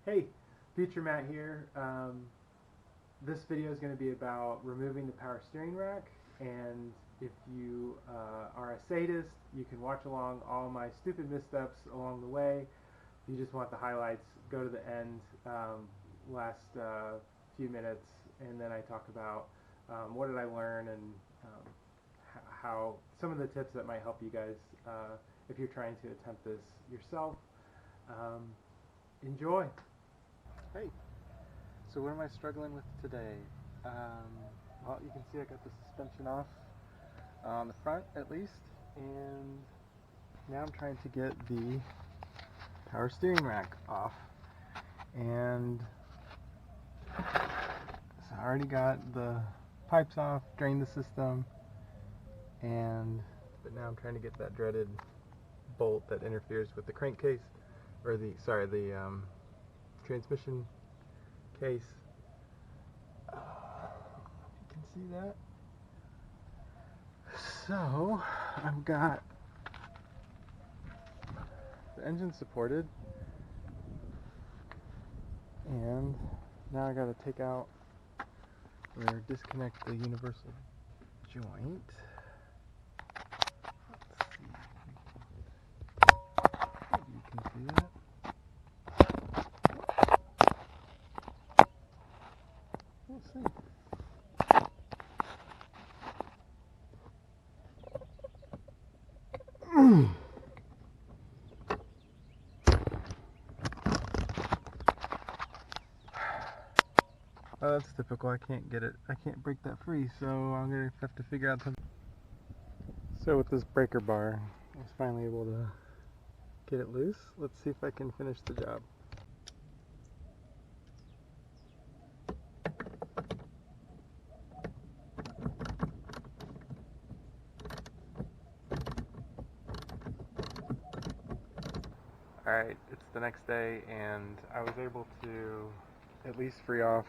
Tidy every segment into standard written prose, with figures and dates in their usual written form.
Hey, Future Matt here. This video is going to be about removing the power steering rack, and if you are a sadist, you can watch along all my stupid missteps along the way. If you just want the highlights, go to the end, last few minutes, and then I talk about what did I learn and how some of the tips that might help you guys if you're trying to attempt this yourself. Um, Enjoy! Hey, so what am I struggling with today? Well, you can see I got the suspension off on the front at least, and now I'm trying to get the power steering rack off. And so I already got the pipes off, drained the system, but now I'm trying to get that dreaded bolt that interferes with the crankcase, or the transmission case. You can see that. So I've got the engine supported, and now I got to take out or disconnect the universal joint. Let's see. You can see that. We'll see. Oh, that's typical. I can't get it. I can't break that free, so I'm gonna have to figure out something. So with this breaker bar, I was finally able to get it loose. Let's see if I can finish the job. Alright, it's the next day, and I was able to at least free off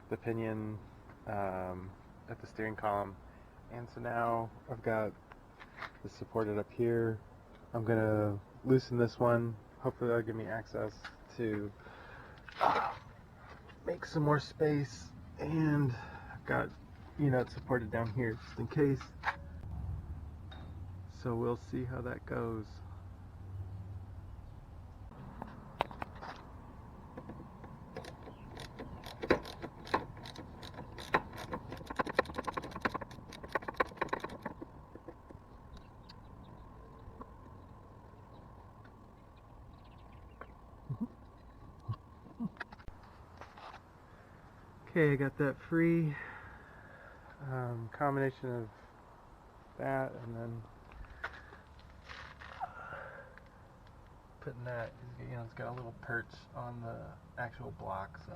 the pinion at the steering column, and so now I've got this supported up here. I'm gonna loosen this one. Hopefully that'll give me access to make some more space, and I've got, it's supported down here just in case. So we'll see how that goes. Okay, I got that free. Combination of that and then putting that, it's got a little perch on the actual block, so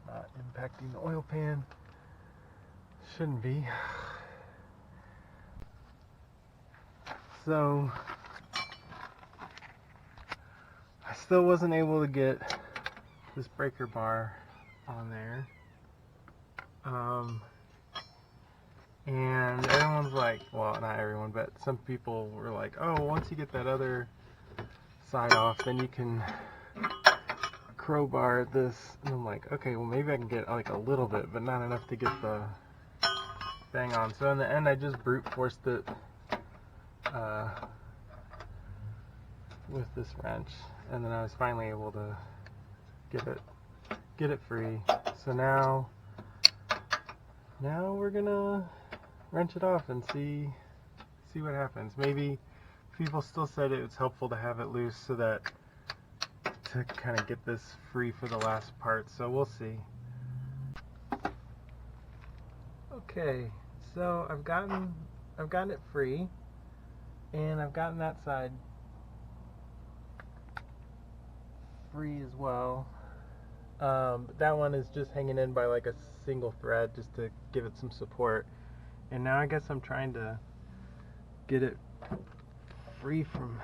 not impacting the oil pan. Shouldn't be. So I still wasn't able to get this breaker bar on there. And everyone's like, well, not everyone, but some people were like, oh, once you get that other side off, then you can crowbar this. And I'm like, okay, well, maybe I can get like a little bit, but not enough to get the thing on. So in the end, I just brute forced it with this wrench, and then I was finally able to get it free. So now we're gonna wrench it off and see what happens. Maybe people still said it was helpful to have it loose so that to kind of get this free for the last part, so we'll see. Okay, so I've gotten it free, and I've gotten that side free as well. That one is just hanging in by like a single thread just to give it some support. And now I guess I'm trying to get it free from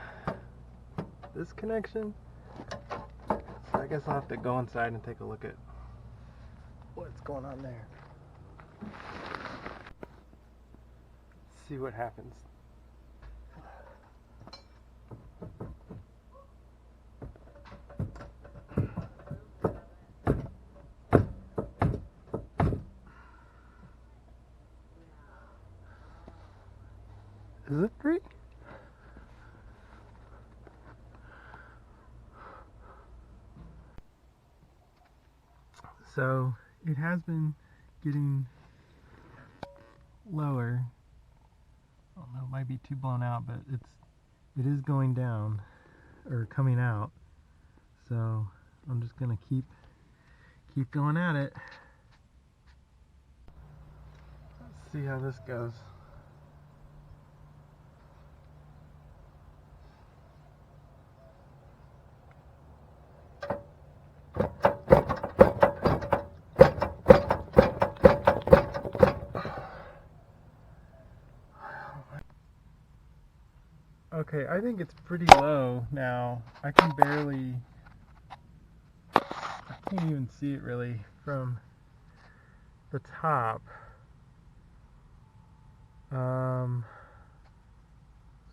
this connection. So I guess I'll have to go inside and take a look at what's going on there. See what happens. So it has been getting lower. I don't know, it might be too blown out, but it is going down or coming out. So I'm just gonna keep going at it. Let's see how this goes. Okay, I think it's pretty low now. I can't even see it really from the top.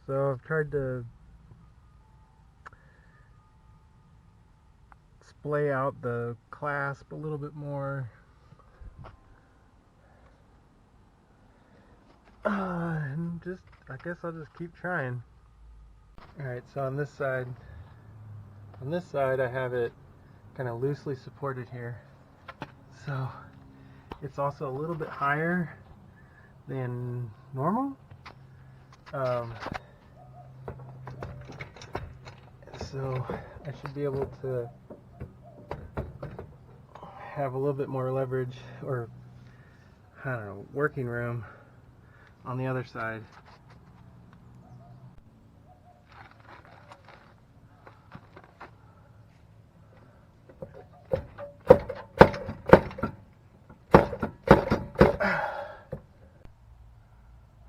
So I've tried to splay out the clasp a little bit more. And I guess I'll just keep trying. Alright, so on this side I have it kind of loosely supported here. So it's also a little bit higher than normal. So I should be able to have a little bit more leverage, or I don't know, working room on the other side.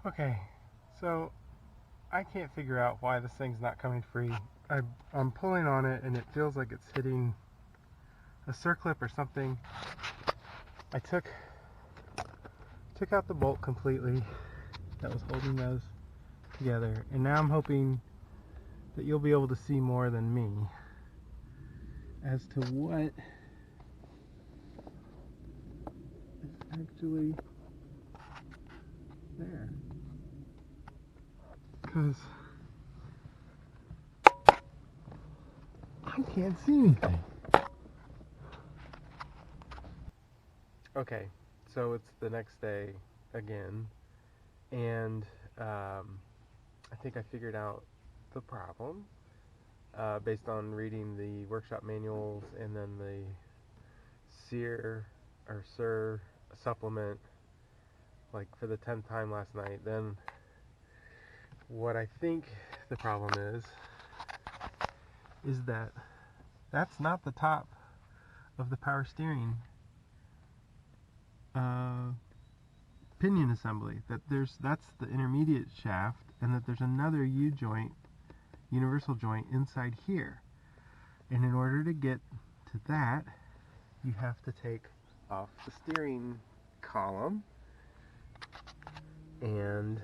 Okay, so I can't figure out why this thing's not coming free. I'm pulling on it and it feels like it's hitting a circlip or something. I took out the bolt completely that was holding those together, and now I'm hoping that you'll be able to see more than me as to what is actually there. Because I can't see anything. Okay, so it's the next day again, and I think I figured out the problem based on reading the workshop manuals and then the SIR supplement, like for the 10th time last night. Then what I think the problem is that that's not the top of the power steering pinion assembly. That's the intermediate shaft, and that there's another universal joint inside here. And in order to get to that, you have to take off the steering column and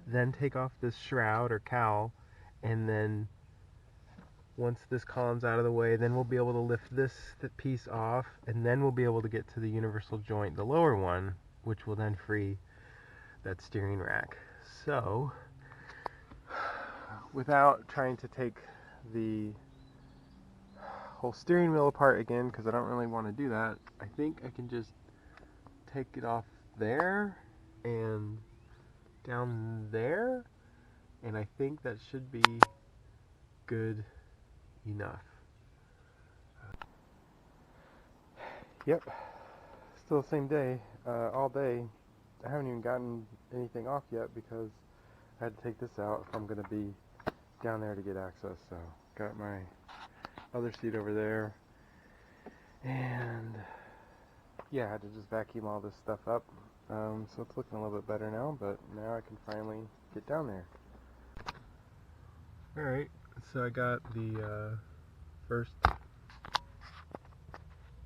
then take off this shroud or cowl, and then once this column's out of the way, then we'll be able to lift this piece off, and then we'll be able to get to the universal joint, the lower one, which will then free that steering rack. So, without trying to take the whole steering wheel apart again, because I don't really want to do that, I think I can just take it off there and down there, and I think that should be good enough. Yep, still the same day, all day. I haven't even gotten anything off yet because I had to take this out if I'm going to be down there to get access. So got my other seat over there, and yeah, I had to just vacuum all this stuff up. So it's looking a little bit better now, but now I can finally get down there. Alright, so I got the first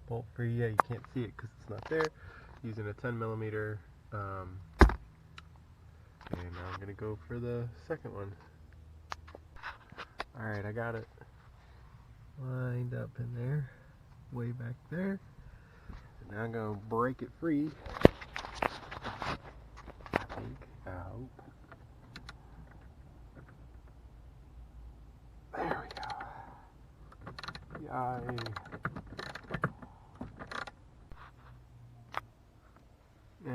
bolt free. Yeah, you can't see it because it's not there. Using a 10mm, and now I'm going to go for the second one. Alright, I got it lined up in there, way back there. And now I'm going to break it free. I hope. There we go. Yay.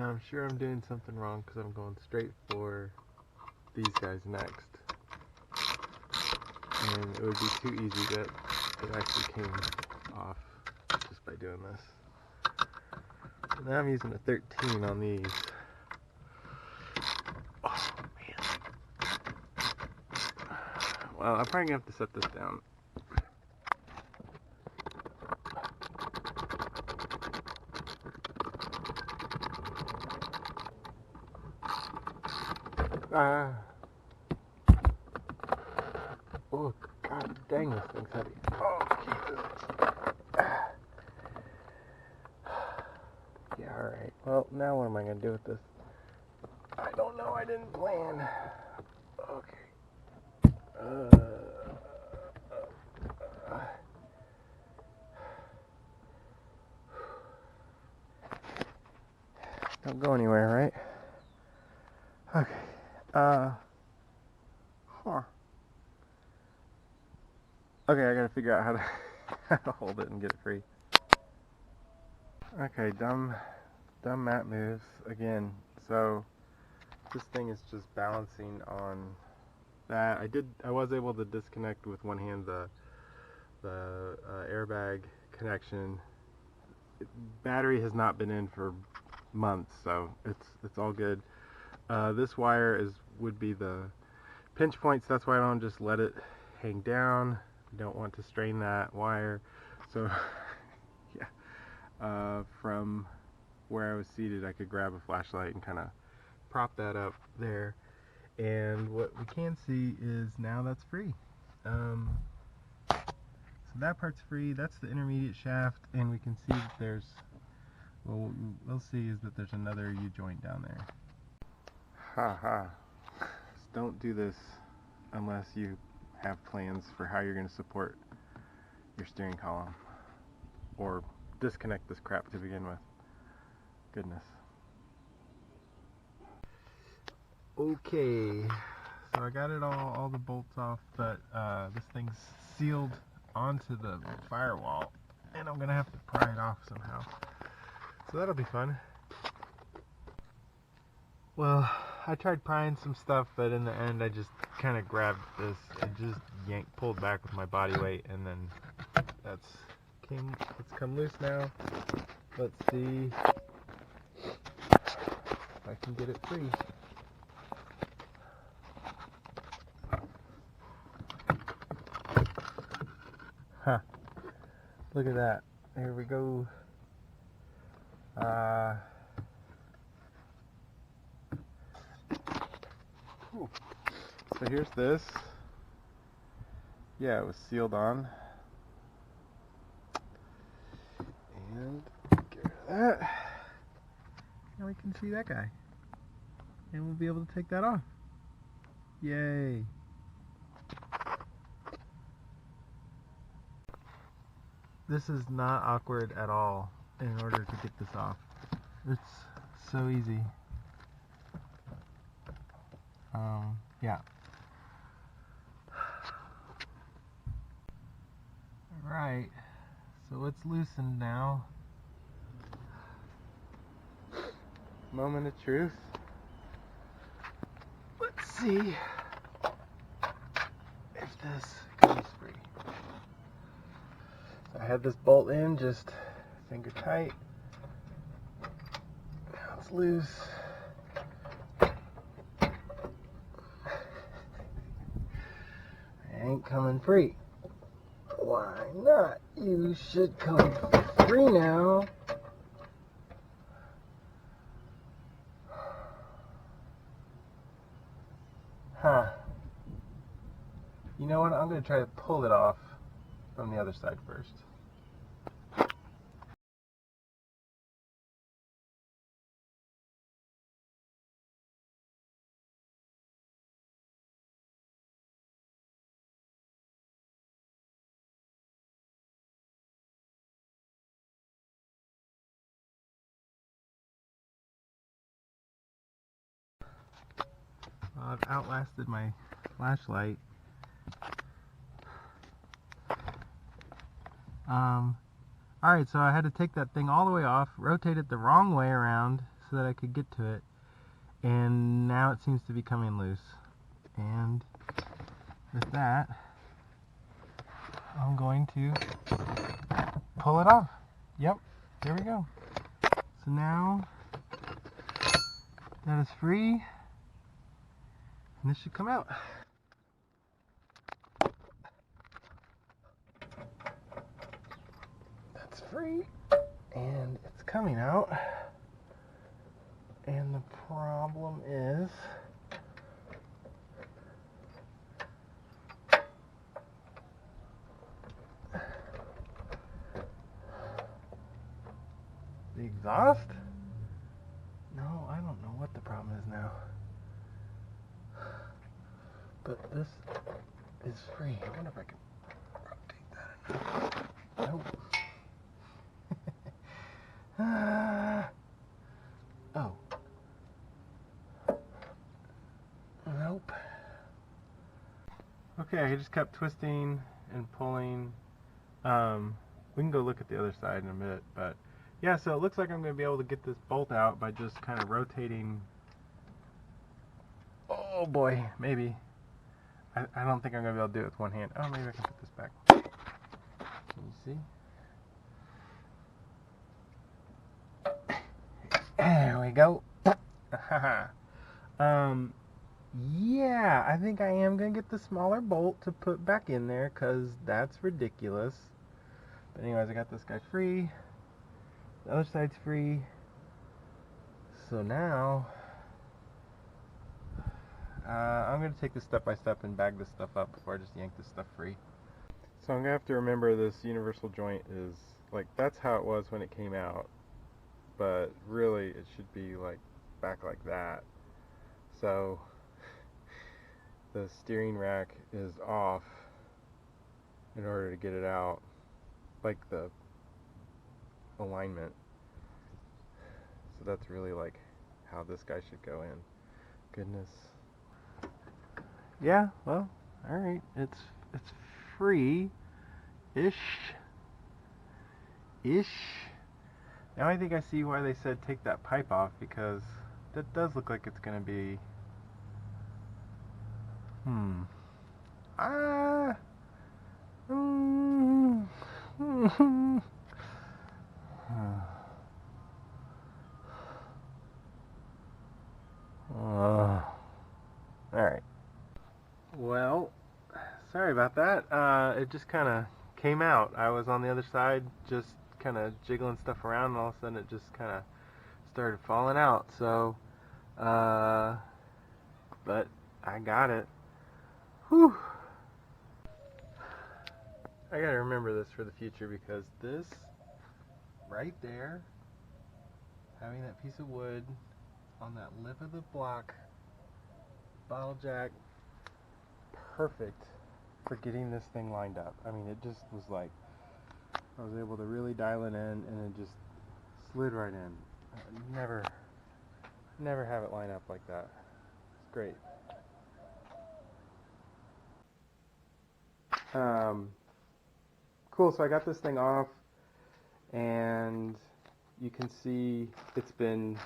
Now I'm sure I'm doing something wrong because I'm going straight for these guys next. And it would be too easy that it actually came off just by doing this. So now I'm using a 13 on these. Oh man. Well, I'm probably gonna have to set this down. Oh, god dang, this thing's heavy. Oh, Jesus. Yeah, alright. Well, now what am I going to do with this? I don't know, I didn't plan. Okay. Don't go anywhere, right? Okay. Okay, I gotta figure out how to hold it and get it free. Okay, dumb mat moves again. So this thing is just balancing on that. I was able to disconnect with one hand the airbag connection. Battery has not been in for months, so it's all good. This wire would be the pinch points. That's why I don't just let it hang down. I don't want to strain that wire. So yeah, from where I was seated, I could grab a flashlight and kind of prop that up there. And what we can see is now that's free. So that part's free. That's the intermediate shaft, and we can see that there's, well, we'll see is that there's another U-joint down there. Ha. Just don't do this unless you have plans for how you're going to support your steering column, or disconnect this crap to begin with. Goodness. Okay, so I got it all the bolts off, but this thing's sealed onto the firewall, and I'm gonna have to pry it off somehow. So that'll be fun. Well, I tried prying some stuff, but in the end I just kind of grabbed this and just pulled back with my body weight, and then it's come loose now. Let's see if I can get it free. Huh. Look at that. Here we go. Cool. So here's this. Yeah, it was sealed on. And get rid of that. Now we can see that guy. And we'll be able to take that off. Yay. This is not awkward at all in order to get this off. It's so easy. Yeah. Alright, so it's loosened now. Moment of truth. Let's see if this comes free. So I had this bolt in, just finger tight. Now it's loose. Ain't coming free. Why not? You should come free now. Huh. You know what? I'm going to try to pull it off from the other side first. Well, I've outlasted my flashlight. Alright, so I had to take that thing all the way off, rotate it the wrong way around so that I could get to it, and now it seems to be coming loose. And with that, I'm going to pull it off. Yep, there we go. So now that is free, and this should come out. That's free, and it's coming out. And the problem is the exhaust? No, I don't know what the problem is now. But this is free. I wonder if I can rotate that enough. Nope. Oh. Nope. Okay, I just kept twisting and pulling. We can go look at the other side in a minute, but yeah, so it looks like I'm going to be able to get this bolt out by just kind of rotating. Oh boy, maybe. I don't think I'm going to be able to do it with one hand. Oh, maybe I can put this back. Can you see? There we go. Yeah, I think I am going to get the smaller bolt to put back in there, because that's ridiculous. But anyways, I got this guy free. The other side's free. So now, I'm going to take this step by step and bag this stuff up before I just yank this stuff free. So I'm going to have to remember this universal joint is, like, that's how it was when it came out. But really, it should be, like, back like that. So the steering rack is off in order to get it out, like the alignment. So that's really like how this guy should go in. Goodness. Yeah, well, alright, it's free ish. Now I think I see why they said take that pipe off, because that does look like it's gonna be Alright. Well, sorry about that. It just kind of came out. I was on the other side just kind of jiggling stuff around, and all of a sudden it just kind of started falling out. So, but I got it. Whew. I gotta remember this for the future, because this right there, having that piece of wood on that lip of the block, bottle jack, perfect for getting this thing lined up. I mean, it just was like, I was able to really dial it in, and it just slid right in. Never have it line up like that. It's great. Cool, so I got this thing off, and you can see it's been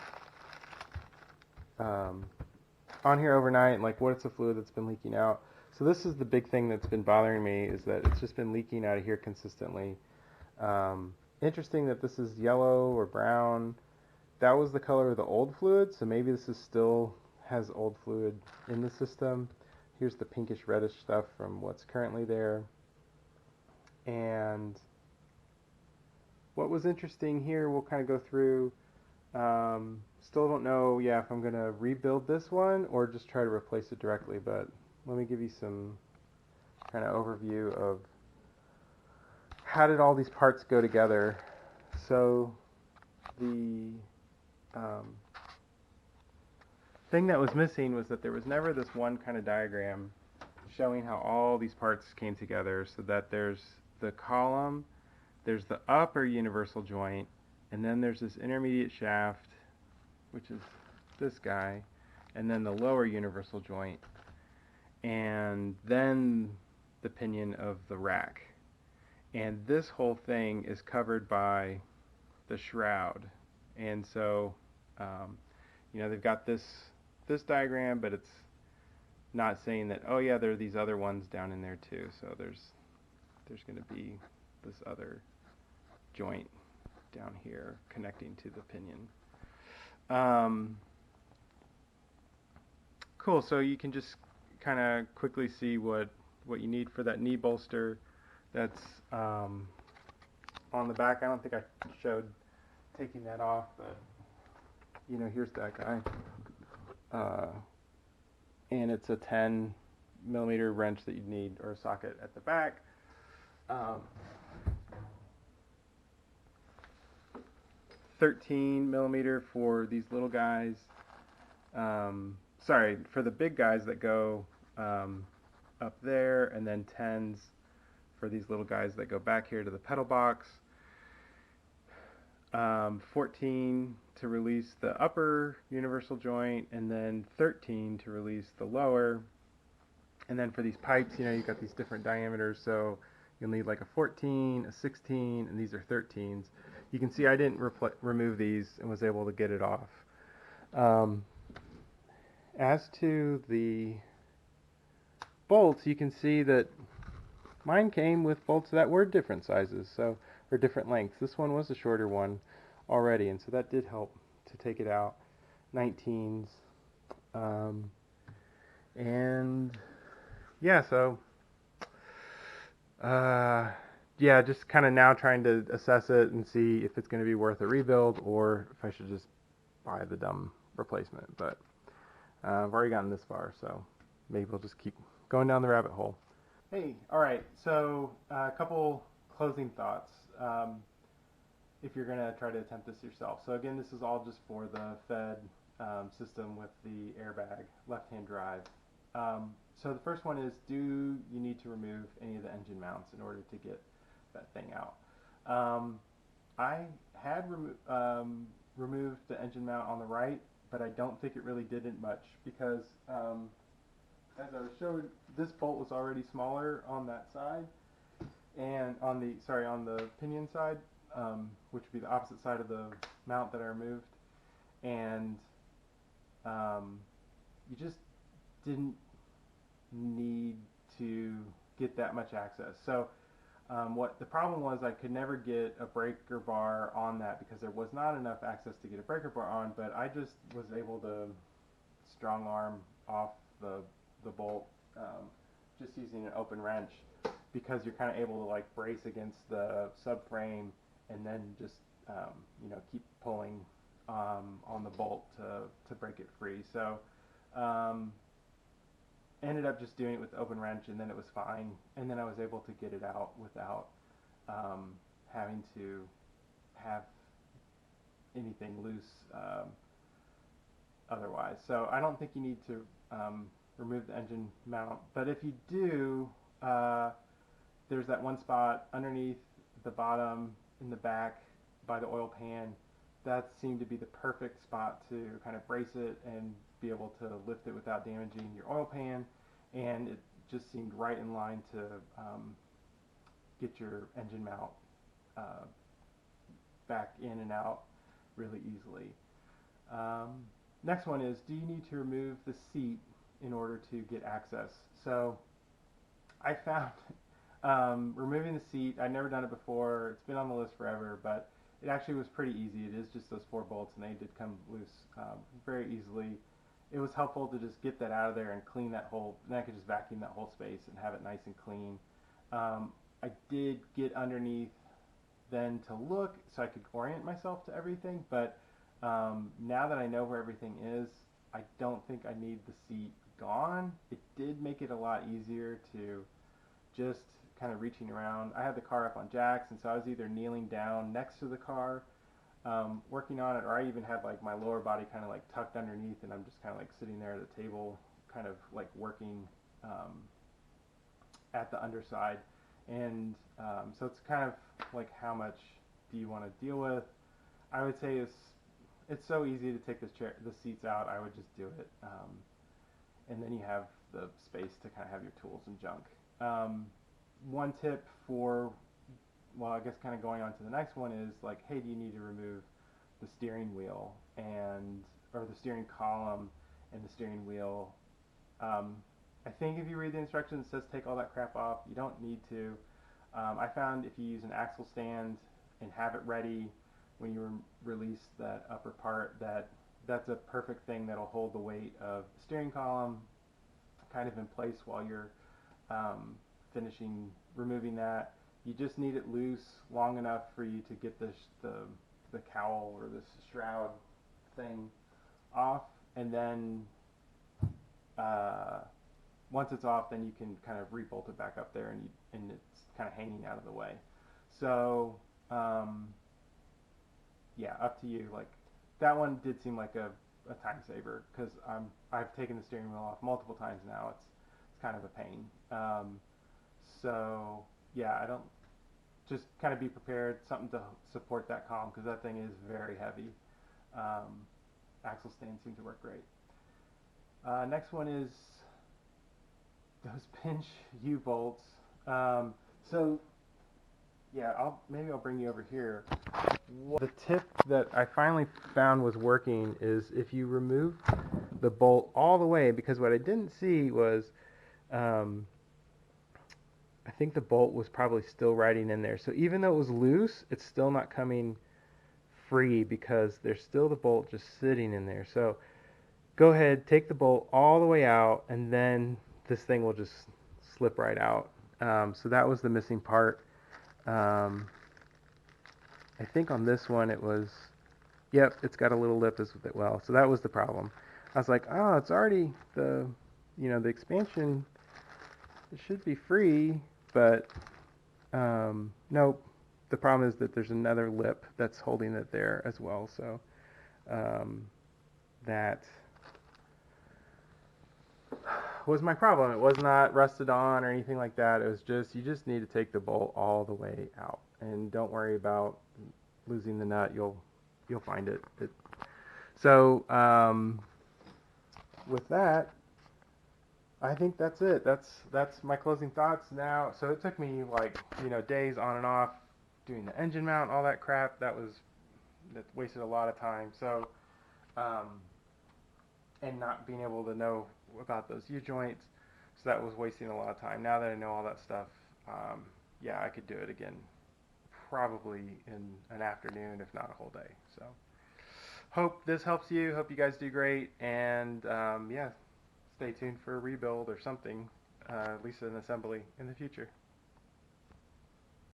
on here overnight, like what's the fluid that's been leaking out. So this is the big thing that's been bothering me, is that it's just been leaking out of here consistently. Interesting that this is yellow or brown. That was the color of the old fluid, so maybe this is still has old fluid in the system. Here's the pinkish reddish stuff from what's currently there. And what was interesting here, we'll kind of go through. Still don't know, if I'm going to rebuild this one or just try to replace it directly, but let me give you some kind of overview of how did all these parts go together. So the thing that was missing was that there was never this one kind of diagram showing how all these parts came together, so that there's the column, there's the upper universal joint, and then there's this intermediate shaft, which is this guy, and then the lower universal joint, and then the pinion of the rack. And this whole thing is covered by the shroud. And so You know, they've got this diagram, but it's not saying that, oh yeah, there are these other ones down in there too. So there's going to be this other joint down here connecting to the pinion. Cool. So you can just kind of quickly see what you need for that knee bolster. That's on the back. I don't think I showed taking that off, but you know, here's that guy. And it's a 10 millimeter wrench that you'd need, or a socket at the back. 13 millimeter for these little guys. Sorry, for the big guys that go up there, and then 10s for these little guys that go back here to the pedal box. 14 to release the upper universal joint, and then 13 to release the lower. And then for these pipes, you know, you've got these different diameters, so you'll need like a 14, a 16, and these are 13s. You can see I didn't remove these and was able to get it off. As to the bolts, you can see that mine came with bolts that were different sizes, so or different lengths. This one was a shorter one already, and so that did help to take it out. 19s, and yeah, so yeah, just kind of now trying to assess it and see if it's going to be worth a rebuild or if I should just buy the dumb replacement. But I've already gotten this far, so maybe we'll just keep going down the rabbit hole. Hey, all right, so a couple closing thoughts if you're going to try to attempt this yourself. So again, this is all just for the Fed system with the airbag left-hand drive. So the first one is, do you need to remove any of the engine mounts in order to get that thing out? I had removed the engine mount on the right, but I don't think it really did it much because as I was showing, this bolt was already smaller on that side, and on the pinion side, which would be the opposite side of the mount that I removed, and you just didn't need to get that much access. So what the problem was, I could never get a breaker bar on that because there was not enough access to get a breaker bar on, but I just was able to strong arm off the bolt just using an open wrench, because you're kind of able to like brace against the subframe and then just you know, keep pulling on the bolt to break it free. So ended up just doing it with the open wrench, and then it was fine, and then I was able to get it out without having to have anything loose otherwise. So I don't think you need to remove the engine mount, but if you do, there's that one spot underneath the bottom in the back by the oil pan. That seemed to be the perfect spot to kind of brace it and be able to lift it without damaging your oil pan, and it just seemed right in line to get your engine mount back in and out really easily. Next one is, do you need to remove the seat in order to get access? So I found removing the seat, I'd never done it before, it's been on the list forever, but it actually was pretty easy. It is just those 4 bolts, and they did come loose very easily. It was helpful to just get that out of there and clean that whole, and I could just vacuum that whole space and have it nice and clean. I did get underneath then to look so I could orient myself to everything, but now that I know where everything is, I don't think I need the seat gone. It did make it a lot easier to just kind of reaching around. I had the car up on jacks, and so I was either kneeling down next to the car working on it, or I even had like my lower body kind of like tucked underneath, and I'm just kind of like sitting there at the table kind of like working at the underside. And so it's kind of like, how much do you want to deal with? I would say it's so easy to take the seats out. I would just do it, and then you have the space to kind of have your tools and junk. One tip for, well, I guess kind of going on to the next one is like, hey, do you need to remove the steering wheel and or the steering column and the steering wheel. Um, I think if you read the instructions, it says take all that crap off. You don't need to. I found if you use an axle stand and have it ready when you release that upper part, that's a perfect thing that'll hold the weight of the steering column kind of in place while you're finishing removing that. You just need it loose long enough for you to get the cowl or this shroud thing off, and then once it's off, then you can kind of re-bolt it back up there, and it's kind of hanging out of the way. So yeah, up to you. Like that one did seem like a time saver because I've taken the steering wheel off multiple times now. It's kind of a pain. So yeah, I don't just kind of be prepared, something to support that column because that thing is very heavy. Axle stands seem to work great. Next one is those pinch U-bolts. So yeah, maybe I'll bring you over here. The tip that I finally found was working is if you remove the bolt all the way, because what I didn't see was I think the bolt was probably still riding in there. So even though it was loose, it's still not coming free because there's still the bolt just sitting in there. So go ahead, take the bolt all the way out, and then this thing will just slip right out. So that was the missing part. I think on this one it was, yep, it's got a little lip as well. So that was the problem. I was like, oh, it's already the expansion. It should be free, but nope. The problem is that there's another lip that's holding it there as well. So that was my problem. It was not rusted on or anything like that. It was just, you just need to take the bolt all the way out, and don't worry about losing the nut. You'll find it. So with that, I think that's it. That's my closing thoughts now. So it took me like days on and off doing the engine mount, all that crap. That wasted a lot of time. So and not being able to know about those U-joints, so that was wasting a lot of time. Now that I know all that stuff, yeah, I could do it again probably in an afternoon, if not a whole day. So hope this helps you. Hope you guys do great, and yeah, stay tuned for a rebuild or something, at least an assembly in the future.